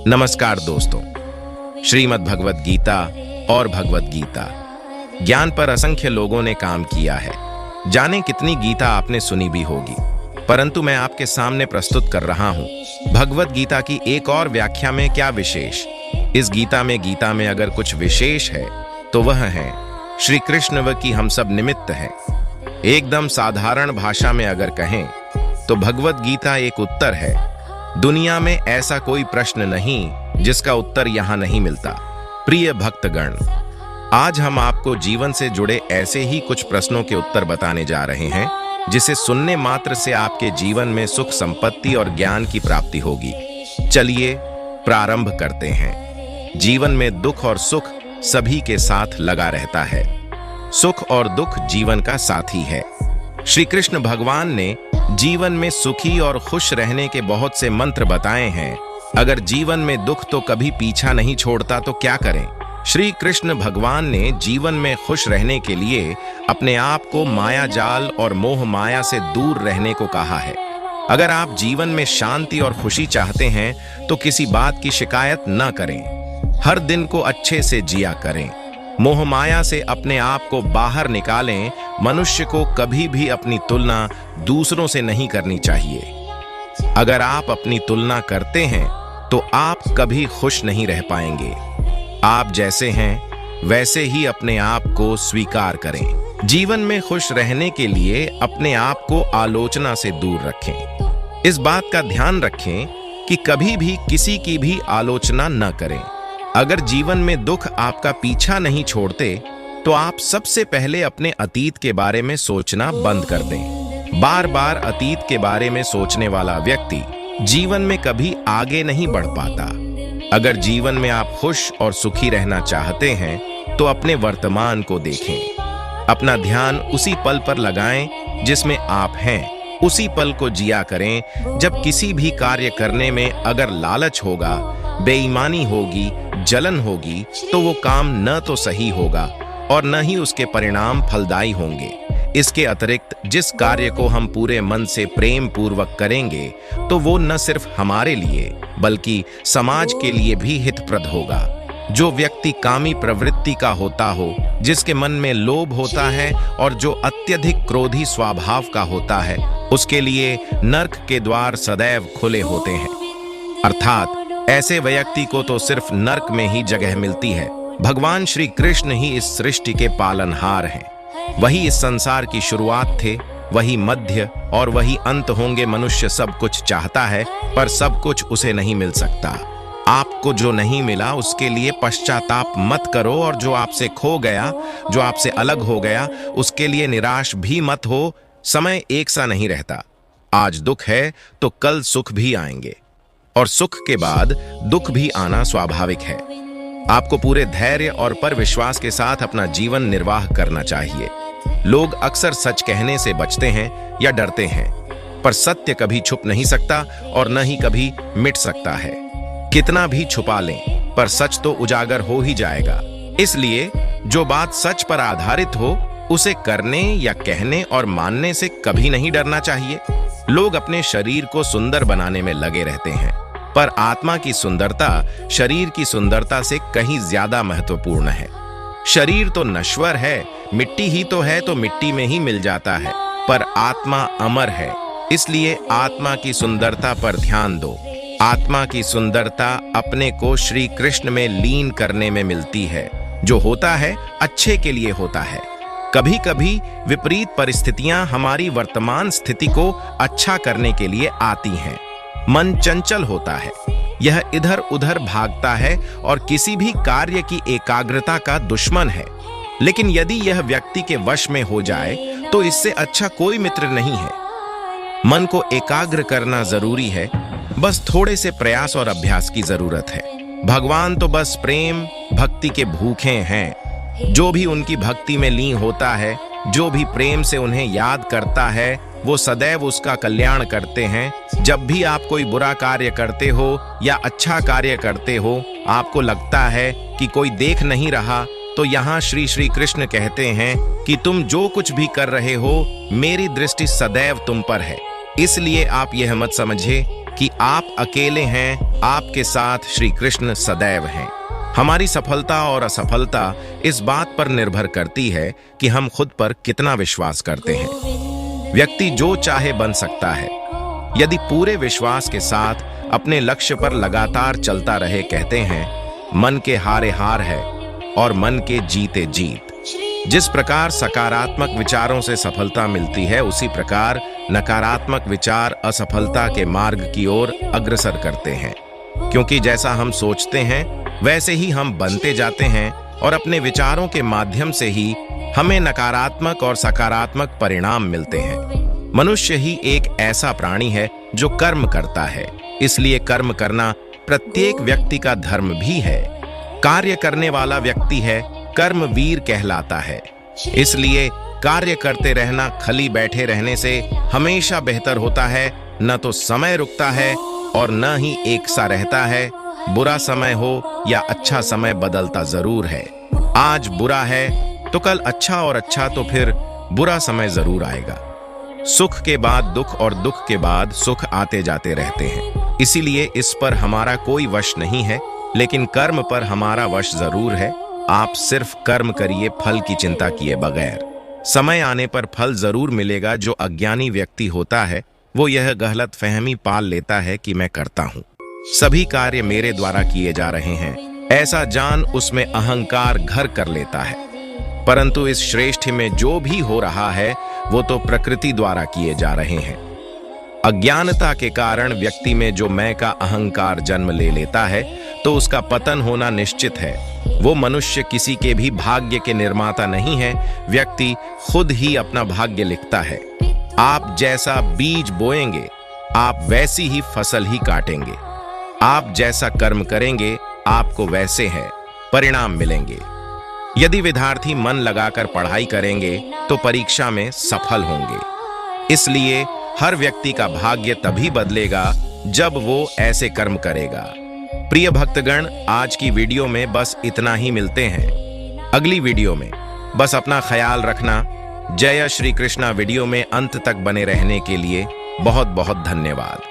नमस्कार दोस्तों। श्रीमद् भगवत गीता और भगवत गीता ज्ञान पर असंख्य लोगों ने काम किया है। जाने कितनी गीता आपने सुनी भी होगी, परंतु मैं आपके सामने प्रस्तुत कर रहा हूं भगवत गीता की एक और व्याख्या में क्या विशेष। इस गीता में अगर कुछ विशेष है तो वह है श्री कृष्ण व की हम सब निमित्त हैं। एकदम साधारण भाषा में अगर कहें तो भगवत गीता एक उत्तर है। दुनिया में ऐसा कोई प्रश्न नहीं जिसका उत्तर यहां नहीं मिलता। प्रिय भक्तगण, आज हम आपको जीवन से जुड़े ऐसे ही कुछ प्रश्नों के उत्तर बताने जा रहे हैं जिसे सुनने मात्र से आपके जीवन में सुख संपत्ति और ज्ञान की प्राप्ति होगी। चलिए प्रारंभ करते हैं। जीवन में दुख और सुख सभी के साथ लगा रहता है। सुख और दुख जीवन का साथी है। श्री कृष्ण भगवान ने जीवन में सुखी और खुश रहने के बहुत से मंत्र बताए हैं। अगर जीवन में दुख तो कभी पीछा नहीं छोड़ता तो क्या करें। श्री कृष्ण भगवान ने जीवन में खुश रहने के लिए अपने आप को माया जाल और मोह माया से दूर रहने को कहा है। अगर आप जीवन में शांति और खुशी चाहते हैं तो किसी बात की शिकायत न करें। हर दिन को अच्छे से जिया करें। मोह माया से अपने आप को बाहर निकालें। मनुष्य को कभी भी अपनी तुलना दूसरों से नहीं करनी चाहिए। अगर आप अपनी तुलना करते हैं तो आप कभी खुश नहीं रह पाएंगे। आप जैसे हैं वैसे ही अपने आप को स्वीकार करें। जीवन में खुश रहने के लिए अपने आप को आलोचना से दूर रखें। इस बात का ध्यान रखें कि कभी भी किसी की भी आलोचना न करें। अगर जीवन में दुख आपका पीछा नहीं छोड़ते तो आप सबसे पहले अपने अतीत के बारे में सोचना बंद कर दें। बार बार अतीत के बारे में सोचने वाला व्यक्ति जीवन में कभी आगे नहीं बढ़ पाता। अगर जीवन में आप खुश और सुखी रहना चाहते हैं तो अपने वर्तमान को देखें। अपना ध्यान उसी पल पर लगाएं जिसमें आप हैं। उसी पल को जिया करें। जब किसी भी कार्य करने में अगर लालच होगा, बेईमानी होगी, जलन होगी तो वो काम न तो सही होगा और न ही उसके परिणाम फलदायी होंगे। इसके अतिरिक्त जिस कार्य को हम पूरे मन से प्रेम पूर्वक करेंगे तो वो न सिर्फ हमारे लिए बल्कि समाज के लिए भी हितप्रद होगा। जो व्यक्ति कामी प्रवृत्ति का होता हो, जिसके मन में लोभ होता है और जो अत्यधिक क्रोधी स्वभाव का होता है, उसके लिए नर्क के द्वार सदैव खुले होते हैं। अर्थात ऐसे व्यक्ति को तो सिर्फ नर्क में ही जगह मिलती है। भगवान श्री कृष्ण ही इस सृष्टि के पालनहार हैं। वही इस संसार की शुरुआत थे, वही मध्य और वही अंत होंगे। मनुष्य सब कुछ चाहता है पर सब कुछ उसे नहीं मिल सकता। आपको जो नहीं मिला उसके लिए पश्चाताप मत करो और जो आपसे खो गया, जो आपसे अलग हो गया, उसके लिए निराश भी मत हो। समय एक सा नहीं रहता। आज दुख है तो कल सुख भी आएंगे और सुख के बाद दुख भी आना स्वाभाविक है। आपको पूरे धैर्य और पर विश्वास के साथ अपना जीवन निर्वाह करना चाहिए। लोग अक्सर सच कहने से बचते हैं या डरते हैं, पर सत्य कभी छुप नहीं सकता और न ही कभी मिट सकता है। कितना भी छुपा लें पर सच तो उजागर हो ही जाएगा। इसलिए जो बात सच पर आधारित हो उसे करने या कहने और मानने से कभी नहीं डरना चाहिए। लोग अपने शरीर को सुंदर बनाने में लगे रहते हैं, पर आत्मा की सुंदरता शरीर की सुंदरता से कहीं ज्यादा महत्वपूर्ण है। शरीर तो नश्वर है, मिट्टी ही तो है, तो मिट्टी में ही मिल जाता है, पर आत्मा अमर है। इसलिए आत्मा की सुंदरता पर ध्यान दो। आत्मा की सुंदरता अपने को श्री कृष्ण में लीन करने में मिलती है। जो होता है अच्छे के लिए होता है। कभी कभी विपरीत परिस्थितियां हमारी वर्तमान स्थिति को अच्छा करने के लिए आती हैं। मन चंचल होता है, यह इधर उधर भागता है और किसी भी कार्य की एकाग्रता का दुश्मन है। लेकिन यदि यह व्यक्ति के वश में हो जाए तो इससे अच्छा कोई मित्र नहीं है। मन को एकाग्र करना जरूरी है, बस थोड़े से प्रयास और अभ्यास की जरूरत है। भगवान तो बस प्रेम भक्ति के भूखे हैं। जो भी उनकी भक्ति में लीन होता है, जो भी प्रेम से उन्हें याद करता है, वो सदैव उसका कल्याण करते हैं। जब भी आप कोई बुरा कार्य करते हो या अच्छा कार्य करते हो, आपको लगता है कि कोई देख नहीं रहा, तो यहाँ श्री कृष्ण कहते हैं कि तुम जो कुछ भी कर रहे हो, मेरी दृष्टि सदैव तुम पर है। इसलिए आप यह मत समझिए कि आप अकेले हैं, आपके साथ श्री कृष्ण सदैव हैं। हमारी सफलता और असफलता इस बात पर निर्भर करती है कि हम खुद पर कितना विश्वास करते हैं। व्यक्ति जो चाहे बन सकता है यदि पूरे विश्वास के साथ अपने लक्ष्य पर लगातार चलता रहे। कहते हैं मन के हारे हार है और मन के जीते जीत। जिस प्रकार सकारात्मक विचारों से सफलता मिलती है, उसी प्रकार नकारात्मक विचार असफलता के मार्ग की ओर अग्रसर करते हैं। क्योंकि जैसा हम सोचते हैं वैसे ही हम बनते जाते हैं और अपने विचारों के माध्यम से ही हमें नकारात्मक और सकारात्मक परिणाम मिलते हैं। मनुष्य ही एक ऐसा प्राणी है जो कर्म करता है, इसलिए कर्म करना प्रत्येक व्यक्ति का धर्म भी है। कार्य करने वाला व्यक्ति है कर्मवीर कहलाता है। इसलिए कार्य करते रहना खाली बैठे रहने से हमेशा बेहतर होता है। न तो समय रुकता है और न ही एक सा रहता है। बुरा समय हो या अच्छा समय बदलता जरूर है। आज बुरा है तो कल अच्छा, और अच्छा तो फिर बुरा समय जरूर आएगा। सुख के बाद दुख और दुख के बाद सुख आते जाते रहते हैं। इसीलिए इस पर हमारा कोई वश नहीं है, लेकिन कर्म पर हमारा वश जरूर है। आप सिर्फ कर्म करिए, फल की चिंता किए बगैर। समय आने पर फल जरूर मिलेगा। जो अज्ञानी व्यक्ति होता है वो यह गलत फहमी पाल लेता है कि मैं करता हूँ, सभी कार्य मेरे द्वारा किए जा रहे हैं, ऐसा जान उसमें अहंकार घर कर लेता है। परंतु इस श्रेष्ठ में जो भी हो रहा है वो तो प्रकृति द्वारा किए जा रहे हैं। अज्ञानता के कारण व्यक्ति में जो मैं का अहंकार जन्म ले लेता है तो उसका पतन होना निश्चित है। वो मनुष्य किसी के भी भाग्य के निर्माता नहीं है, व्यक्ति खुद ही अपना भाग्य लिखता है। आप जैसा बीज बोएंगे आप वैसी ही फसल ही काटेंगे। आप जैसा कर्म करेंगे आपको वैसे है परिणाम मिलेंगे। यदि विद्यार्थी मन लगाकर पढ़ाई करेंगे तो परीक्षा में सफल होंगे। इसलिए हर व्यक्ति का भाग्य तभी बदलेगा जब वो ऐसे कर्म करेगा। प्रिय भक्तगण, आज की वीडियो में बस इतना ही। मिलते हैं अगली वीडियो में। बस अपना ख्याल रखना। जय श्री कृष्णा। वीडियो में अंत तक बने रहने के लिए बहुत बहुत धन्यवाद।